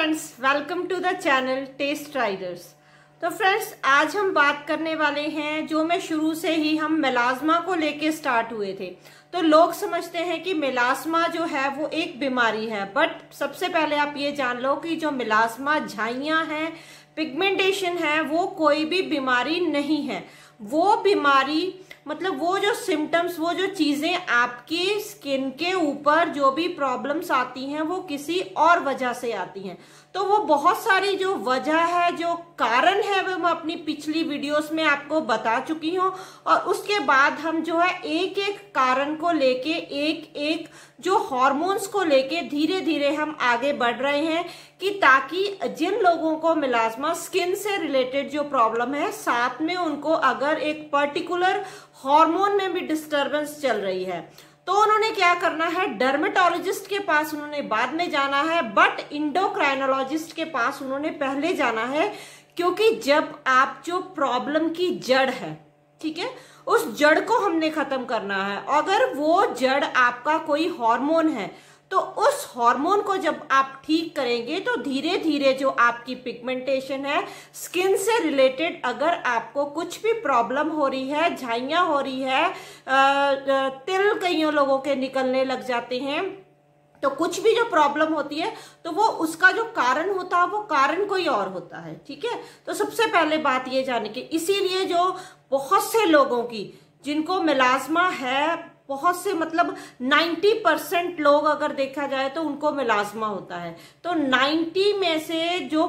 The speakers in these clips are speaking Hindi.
Friends, welcome to the channel test riders. तो फ्रेंड्स, आज हम बात करने वाले हैं जो मैं शुरू से ही हम मेलास्मा को लेके स्टार्ट हुए थे। तो लोग समझते हैं कि मेलास्मा जो है वो एक बीमारी है, बट सबसे पहले आप ये जान लो कि जो मेलास्मा झाइयां हैं, पिगमेंटेशन है, वो कोई भी बीमारी नहीं है। वो बीमारी मतलब वो जो सिम्टम्स, वो जो चीजें आपकी स्किन के ऊपर जो भी प्रॉब्लम्स आती हैं वो किसी और वजह से आती हैं। तो वो बहुत सारी जो वजह है, जो कारण है, वो मैं अपनी पिछली वीडियोस में आपको बता चुकी हूँ। और उसके बाद हम जो है एक एक कारण को लेके, एक एक जो हार्मोन्स को लेके धीरे धीरे हम आगे बढ़ रहे हैं कि ताकि जिन लोगों को मेलास्मा स्किन से रिलेटेड जो प्रॉब्लम है, साथ में उनको अगर एक पर्टिकुलर हार्मोन में भी डिस्टरबेंस चल रही है तो उन्होंने क्या करना है, डर्मेटोलॉजिस्ट के पास उन्होंने बाद में जाना है, बट इंडोक्राइनोलॉजिस्ट के पास उन्होंने पहले जाना है। क्योंकि जब आप जो प्रॉब्लम की जड़ है, ठीक है, उस जड़ को हमने खत्म करना है। अगर वो जड़ आपका कोई हार्मोन है तो उस हार्मोन को जब आप ठीक करेंगे तो धीरे धीरे जो आपकी पिगमेंटेशन है, स्किन से रिलेटेड अगर आपको कुछ भी प्रॉब्लम हो रही है, झाइयां हो रही है, तिल कईयों लोगों के निकलने लग जाते हैं, तो कुछ भी जो प्रॉब्लम होती है तो वो उसका जो कारण होता है वो कारण कोई और होता है। ठीक है, तो सबसे पहले बात ये जाने की, इसीलिए जो बहुत से लोगों की जिनको मेलास्मा है, बहुत से मतलब 90% लोग अगर देखा जाए तो उनको मेलास्मा होता है। तो 90 में से जो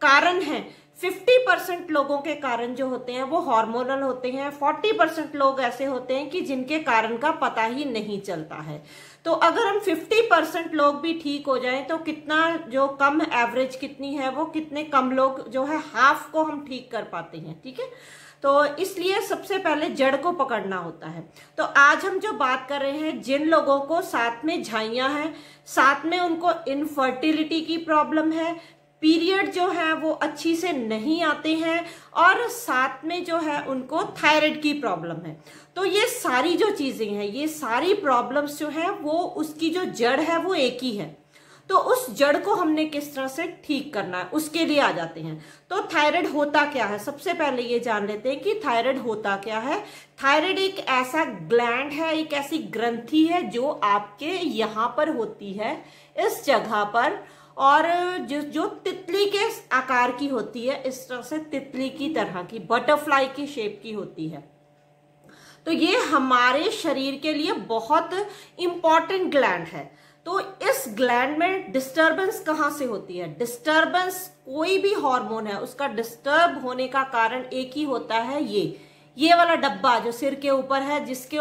कारण है, 50% लोगों के कारण जो होते हैं वो हार्मोनल होते हैं। 40% लोग ऐसे होते हैं कि जिनके कारण का पता ही नहीं चलता है। तो अगर हम 50% लोग भी ठीक हो जाएं तो कितना जो कम एवरेज कितनी है, वो कितने कम लोग जो है हाफ को हम ठीक कर पाते हैं। ठीक है, तो इसलिए सबसे पहले जड़ को पकड़ना होता है। तो आज हम जो बात कर रहे हैं, जिन लोगों को साथ में झाइयां हैं, साथ में उनको इनफर्टिलिटी की प्रॉब्लम है, पीरियड जो है वो अच्छी से नहीं आते हैं, और साथ में जो है उनको थायराइड की प्रॉब्लम है। तो ये सारी जो चीजें हैं, ये सारी प्रॉब्लम्स जो है वो उसकी जो जड़ है वो एक ही है। तो उस जड़ को हमने किस तरह से ठीक करना है, उसके लिए आ जाते हैं। तो थायराइड होता क्या है, सबसे पहले ये जान लेते हैं कि थायराइड होता क्या है। थायराइड एक ऐसा ग्लैंड है, एक ऐसी ग्रंथि है जो आपके यहाँ पर होती है, इस जगह पर, और जो तितली के आकार की होती है, इस तरह से तितली की तरह की, बटरफ्लाई की शेप की होती है। तो ये हमारे शरीर के लिए बहुत इंपॉर्टेंट ग्लैंड है। तो इस ग्लैंड में डिस्टरबेंस कहाँ से होती है? डिस्टरबेंस कोई भी हार्मोन है उसका डिस्टर्ब होने का कारण एक ही होता है, ये वाला डब्बा जो सिर के ऊपर है, जिसके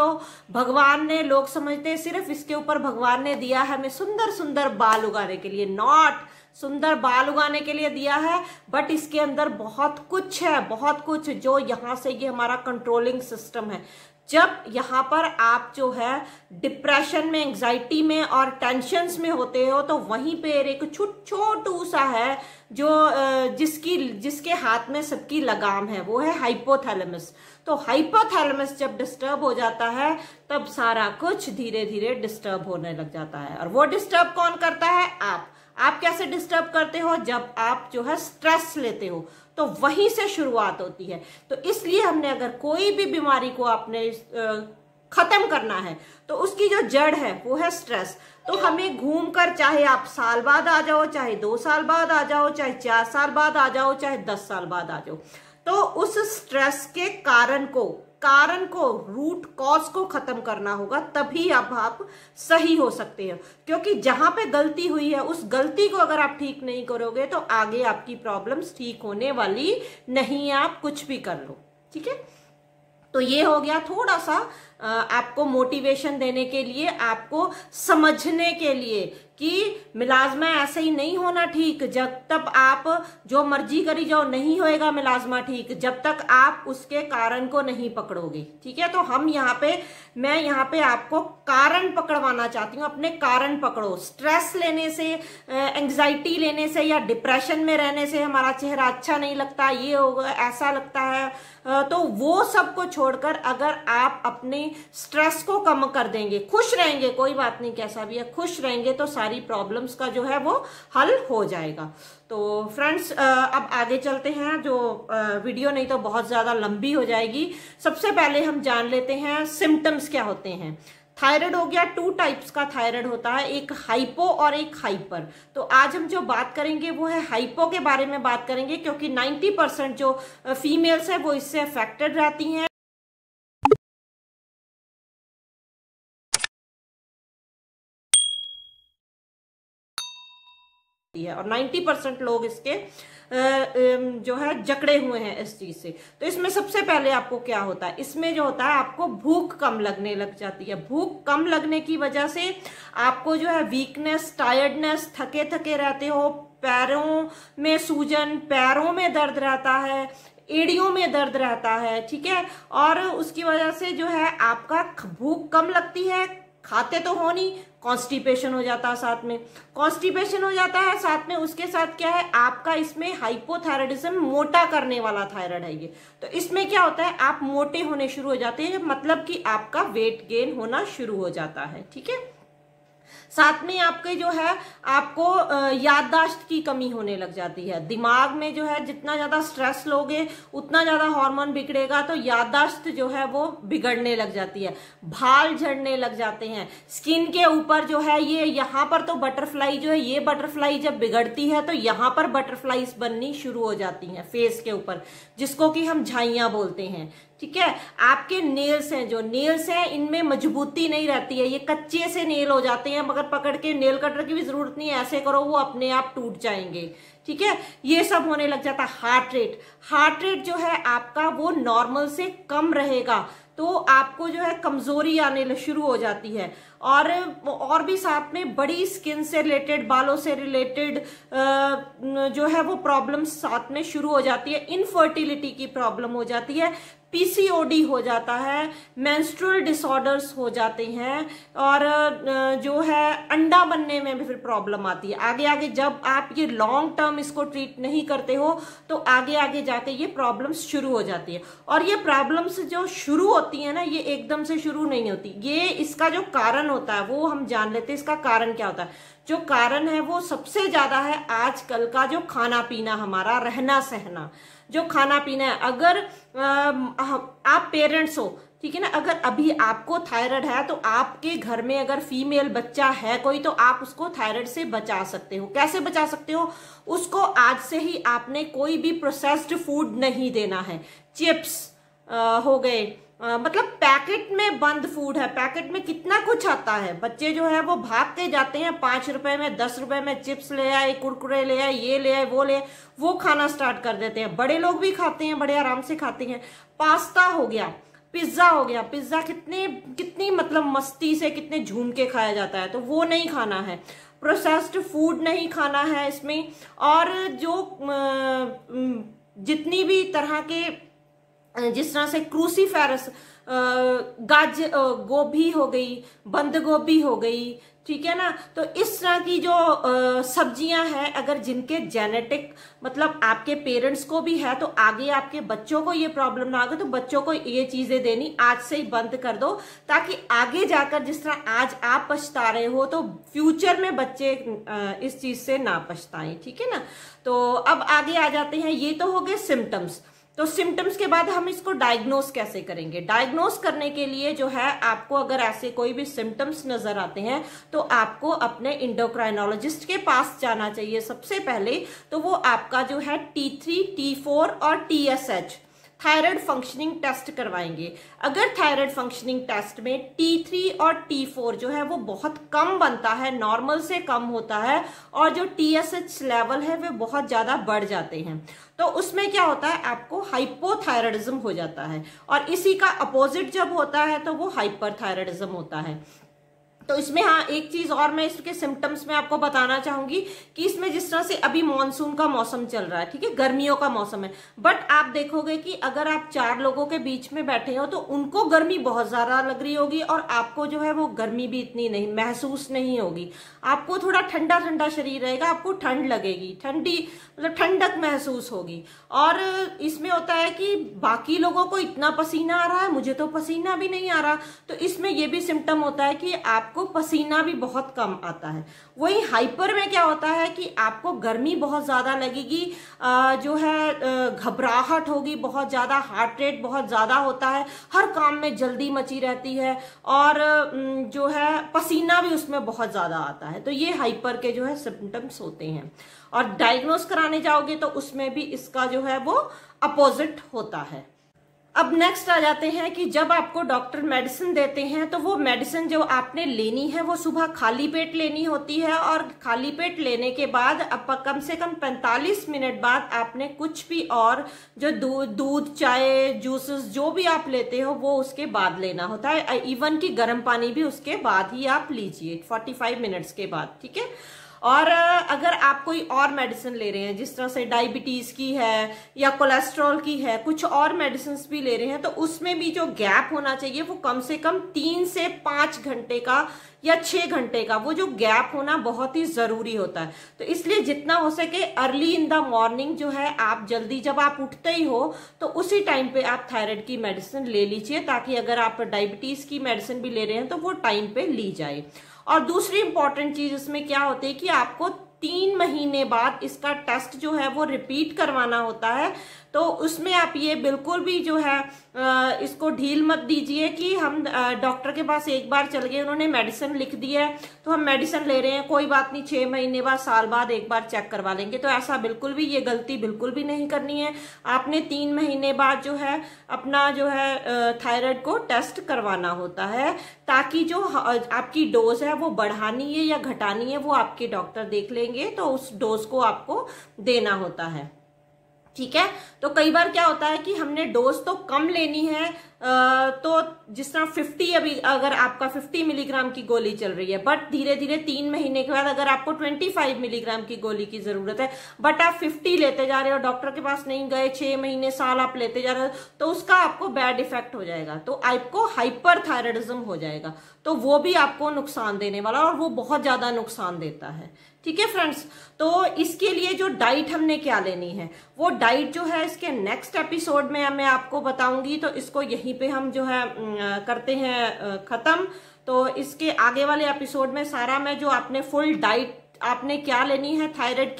भगवान ने, लोग समझते हैं सिर्फ इसके ऊपर भगवान ने दिया है हमें सुंदर सुंदर बाल उगाने के लिए। नॉट सुंदर बाल उगाने के लिए दिया है, बट इसके अंदर बहुत कुछ है, बहुत कुछ, जो यहाँ से ये हमारा कंट्रोलिंग सिस्टम है। जब यहाँ पर आप जो है डिप्रेशन में, एंजाइटी में और टेंशन्स में होते हो, तो वहीं पे एक छोटू सा है जो जिसके हाथ में सबकी लगाम है, वो है हाइपोथैलेमस। तो हाइपोथैलेमस जब डिस्टर्ब हो जाता है तब सारा कुछ धीरे धीरे डिस्टर्ब होने लग जाता है। और वो डिस्टर्ब कौन करता है? आप कैसे डिस्टर्ब करते हो? जब आप जो है स्ट्रेस लेते हो, तो वहीं से शुरुआत होती है। तो इसलिए हमने, अगर कोई भी बीमारी को आपने खत्म करना है तो उसकी जो जड़ है वो है स्ट्रेस। तो हमें घूमकर, चाहे आप साल बाद आ जाओ, चाहे 2 साल बाद आ जाओ, चाहे 4 साल बाद आ जाओ, चाहे 10 साल बाद आ जाओ, तो उस स्ट्रेस के कारण को रूट कॉज को खत्म करना होगा, तभी अब आप सही हो सकते हैं। क्योंकि जहां पे गलती हुई है, उस गलती को अगर आप ठीक नहीं करोगे तो आगे आपकी प्रॉब्लम्स ठीक होने वाली नहीं है, आप कुछ भी कर लो। ठीक है, तो ये हो गया थोड़ा सा आपको मोटिवेशन देने के लिए, आपको समझने के लिए कि मेलास्मा ऐसे ही नहीं होना ठीक। जब तक आप जो मर्जी करी जाओ, नहीं होएगा मेलास्मा ठीक जब तक आप उसके कारण को नहीं पकड़ोगे। ठीक है, तो मैं यहाँ पे आपको कारण पकड़वाना चाहती हूँ। अपने कारण पकड़ो। स्ट्रेस लेने से, एंग्जाइटी लेने से या डिप्रेशन में रहने से हमारा चेहरा अच्छा नहीं लगता, ये होगा, ऐसा लगता है, तो वो सब को छोड़कर अगर आप अपने स्ट्रेस को कम कर देंगे, खुश रहेंगे, कोई बात नहीं कैसा भी है, खुश रहेंगे तो सारी प्रॉब्लम्स का जो है वो हल हो जाएगा। तो फ्रेंड्स अब आगे चलते हैं, जो वीडियो नहीं तो बहुत ज्यादा लंबी हो जाएगी। सबसे पहले हम जान लेते हैं सिम्टम्स क्या होते हैं। थायराइड हो गया, 2 टाइप्स का थायराइड होता है, एक हाइपो और एक हाइपर। तो आज हम जो बात करेंगे वो है हाइपो के बारे में बात करेंगे, क्योंकि 90% जो फीमेल्स है वो इससे अफेक्टेड रहती हैं। और 90% लोग इसके जो है जकड़े हुए हैं इस चीज से। तो इसमें सबसे पहले आपको क्या होता है, इसमें जो होता है आपको भूख कम लगने लग जाती है। भूख कम लगने की वजह से आपको जो है वीकनेस, टायर्डनेस, थके थके रहते हो, पैरों में सूजन, पैरों में दर्द रहता है, एड़ियों में दर्द रहता है, ठीक है। और उसकी वजह से जो है आपका भूख कम लगती है, खाते तो हो नहीं, कॉन्स्टिपेशन हो जाता है, साथ में कॉन्स्टिपेशन हो जाता है, साथ में उसके साथ क्या है आपका इसमें हाइपोथायराइडिज्म, मोटा करने वाला थायराइड है ये। तो इसमें क्या होता है आप मोटे होने शुरू हो जाते हैं, मतलब कि आपका वेट गेन होना शुरू हो जाता है, ठीक है। साथ में आपके जो है आपको याददाश्त की कमी होने लग जाती है। दिमाग में जो है जितना ज्यादा स्ट्रेस लोगे उतना ज्यादा हार्मोन बिगड़ेगा, तो याददाश्त जो है वो बिगड़ने लग जाती है, बाल झड़ने लग जाते हैं। स्किन के ऊपर जो है ये यहाँ पर तो बटरफ्लाई जो है, ये बटरफ्लाई जब बिगड़ती है तो यहाँ पर बटरफ्लाईज बननी शुरू हो जाती हैं फेस के ऊपर, जिसको कि हम झाइयां बोलते हैं, ठीक है। आपके नेल्स हैं, जो नेल्स हैं इनमें मजबूती नहीं रहती है, ये कच्चे से नेल हो जाते हैं, मगर पकड़ के नेल कटर की भी जरूरत नहीं है, ऐसे करो वो अपने आप टूट जाएंगे, ठीक है। ये सब होने लग जाता है। हार्ट रेट जो है आपका वो नॉर्मल से कम रहेगा, तो आपको जो है कमजोरी आने शुरू हो जाती है। और भी साथ में बड़ी स्किन से रिलेटेड, बालों से रिलेटेड जो है वो प्रॉब्लम्स साथ में शुरू हो जाती है। इनफर्टिलिटी की प्रॉब्लम हो जाती है, पीसीओडी हो जाता है, मेंस्ट्रुअल डिसऑर्डर्स हो जाते हैं, और जो है अंडा बनने में भी फिर प्रॉब्लम आती है। आगे आगे जब आप ये लॉन्ग टर्म इसको ट्रीट नहीं करते हो तो आगे आगे जाके ये प्रॉब्लम्स शुरू हो जाती है। और ये प्रॉब्लम्स जो शुरू होती है ना, ये एकदम से शुरू नहीं होती, ये इसका जो कारण होता है वो हम जान लेते हैं। इसका कारण क्या होता है? जो कारण है वो सबसे ज्यादा है आजकल का जो खाना पीना, हमारा रहना सहना, जो खाना पीना है। अगर आप पेरेंट्स हो, ठीक है ना, अगर अभी आपको थायराइड है तो आपके घर में अगर फीमेल बच्चा है कोई, तो आप उसको थायराइड से बचा सकते हो। कैसे बचा सकते हो? उसको आज से ही आपने कोई भी प्रोसेस्ड फूड नहीं देना है। चिप्स हो गए, मतलब पैकेट में बंद फूड है, पैकेट में कितना कुछ आता है। बच्चे जो है वो भाग के जाते हैं, 5 रुपए में 10 रुपए में चिप्स ले आए, कुरकुरे ले आए, ये ले आए, वो ले आए, वो खाना स्टार्ट कर देते हैं। बड़े लोग भी खाते हैं, बड़े आराम से खाते हैं। पास्ता हो गया, पिज्जा हो गया, पिज्जा कितनी मतलब मस्ती से, कितने झूम के खाया जाता है, तो वो नहीं खाना है। प्रोसेस्ड फूड नहीं खाना है इसमें। और जो जितनी भी तरह के, जिस तरह से क्रूसीफेरस, गोभी हो गई, बंद गोभी हो गई, ठीक है ना, तो इस तरह की जो सब्जियां हैं, अगर जिनके जेनेटिक मतलब आपके पेरेंट्स को भी है, तो आगे आपके बच्चों को ये प्रॉब्लम ना आगे, तो बच्चों को ये चीजें देनी आज से ही बंद कर दो, ताकि आगे जाकर जिस तरह आज आप पछता रहे हो तो फ्यूचर में बच्चे इस चीज से ना पछताएं, ठीक है ना। तो अब आगे आ जाते हैं, ये तो हो गए सिम्टम्स। तो सिम्टम्स के बाद हम इसको डायग्नोस कैसे करेंगे? डायग्नोस करने के लिए जो है आपको अगर ऐसे कोई भी सिम्टम्स नजर आते हैं तो आपको अपने एंडोक्राइनोलॉजिस्ट के पास जाना चाहिए सबसे पहले। तो वो आपका जो है T3, T4 और TSH थायराइड फंक्शनिंग टेस्ट करवाएंगे। अगर थायराइड फंक्शनिंग टेस्ट में T3 और T4 जो है वो बहुत कम बनता है, नॉर्मल से कम होता है, और जो TSH लेवल है वे बहुत ज्यादा बढ़ जाते हैं, तो उसमें क्या होता है आपको हाइपोथायराइडिज्म हो जाता है। और इसी का अपोजिट जब होता है तो वो हाइपरथायराइडिज्म होता है। तो इसमें हाँ एक चीज और मैं इसके सिम्टम्स में आपको बताना चाहूंगी कि इसमें जिस तरह से अभी मॉनसून का मौसम चल रहा है, ठीक है, गर्मियों का मौसम है, बट आप देखोगे कि अगर आप 4 लोगों के बीच में बैठे हो तो उनको गर्मी बहुत ज्यादा लग रही होगी और आपको जो है वो गर्मी भी इतनी नहीं महसूस नहीं होगी। आपको थोड़ा ठंडा ठंडा शरीर रहेगा, आपको ठंड लगेगी, ठंडी मतलब ठंडक महसूस होगी। और इसमें होता है कि बाकी लोगों को इतना पसीना आ रहा है, मुझे तो पसीना भी नहीं आ रहा, तो इसमें यह भी सिम्टम होता है कि आपको पसीना भी बहुत कम आता है। वही हाइपर में क्या होता है कि आपको गर्मी बहुत ज्यादा लगेगी, जो है घबराहट होगी बहुत ज्यादा, हार्ट रेट बहुत ज्यादा होता है, हर काम में जल्दी मची रहती है और जो है पसीना भी उसमें बहुत ज्यादा आता है। तो ये हाइपर के जो है सिम्टम्स होते हैं। और डायग्नोस कराने जाओगे तो उसमें भी इसका जो है वो अपोजिट होता है। अब नेक्स्ट आ जाते हैं कि जब आपको डॉक्टर मेडिसिन देते हैं तो वो मेडिसिन जो आपने लेनी है वो सुबह खाली पेट लेनी होती है और खाली पेट लेने के बाद कम से कम 45 मिनट बाद आपने कुछ भी और जो दूध चाय जूसेस जो भी आप लेते हो वो उसके बाद लेना होता है। इवन कि गर्म पानी भी उसके बाद ही आप लीजिए 45 मिनट्स के बाद, ठीक है। और अगर आप कोई और मेडिसिन ले रहे हैं जिस तरह से डायबिटीज की है या कोलेस्ट्रॉल की है, कुछ और मेडिसिन भी ले रहे हैं, तो उसमें भी जो गैप होना चाहिए वो कम से कम 3 से 5 घंटे का या 6 घंटे का, वो जो गैप होना बहुत ही जरूरी होता है। तो इसलिए जितना हो सके अर्ली इन द मॉर्निंग जो है आप जल्दी जब आप उठते ही हो तो उसी टाइम पे आप थायराइड की मेडिसिन ले लीजिए, ताकि अगर आप डायबिटीज की मेडिसिन भी ले रहे हैं तो वो टाइम पे ली जाए। और दूसरी इंपॉर्टेंट चीज इसमें क्या होती है कि आपको 3 महीने बाद इसका टेस्ट जो है वो रिपीट करवाना होता है। तो उसमें आप ये बिल्कुल भी जो है इसको ढील मत दीजिए कि हम डॉक्टर के पास एक बार चल गए, उन्होंने मेडिसिन लिख दी है तो हम मेडिसिन ले रहे हैं, कोई बात नहीं 6 महीने बाद साल बाद एक बार चेक करवा लेंगे। तो ऐसा बिल्कुल भी, ये गलती बिल्कुल भी नहीं करनी है। आपने 3 महीने बाद जो है अपना जो है थायराइड को टेस्ट करवाना होता है, ताकि जो आपकी डोज है वो बढ़ानी है या घटानी है वो आपके डॉक्टर देख लेंगे, तो उस डोज को आपको देना होता है, ठीक है। तो कई बार क्या होता है कि हमने डोज तो कम लेनी है, तो जिस तरह 50, अभी अगर आपका 50 मिलीग्राम की गोली चल रही है, बट धीरे धीरे 3 महीने के बाद अगर आपको 25 मिलीग्राम की गोली की जरूरत है, बट आप 50 लेते जा रहे हो, डॉक्टर के पास नहीं गए, 6 महीने साल आप लेते जा रहे हो, तो उसका आपको बैड इफेक्ट हो जाएगा, तो आपको हाइपर थायराइडिज्म हो जाएगा, तो वो भी आपको नुकसान देने वाला और वो बहुत ज्यादा नुकसान देता है, ठीक है फ्रेंड्स। तो इसके लिए जो डाइट हमने क्या लेनी है, वो डाइट जो है इसके नेक्स्ट एपिसोड में मैं आपको बताऊंगी, तो इसको यहीं पे हम जो है करते हैं खत्म। तो इसके आगे वाले एपिसोड में सारा मैं जो आपने फुल डाइट आपने क्या लेनी है थायराइड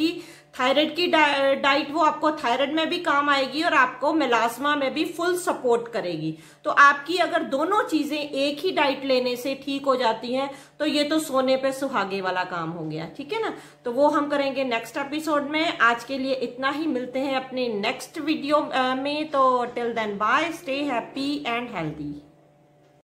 की डाइट वो आपको थायराइड में भी काम आएगी और आपको मेलास्मा में भी फुल सपोर्ट करेगी। तो आपकी अगर दोनों चीजें एक ही डाइट लेने से ठीक हो जाती हैं तो ये तो सोने पे सुहागे वाला काम हो गया, ठीक है ना। तो वो हम करेंगे नेक्स्ट एपिसोड में। आज के लिए इतना ही, मिलते हैं अपने नेक्स्ट वीडियो में। तो till then bye, stay happy and healthy.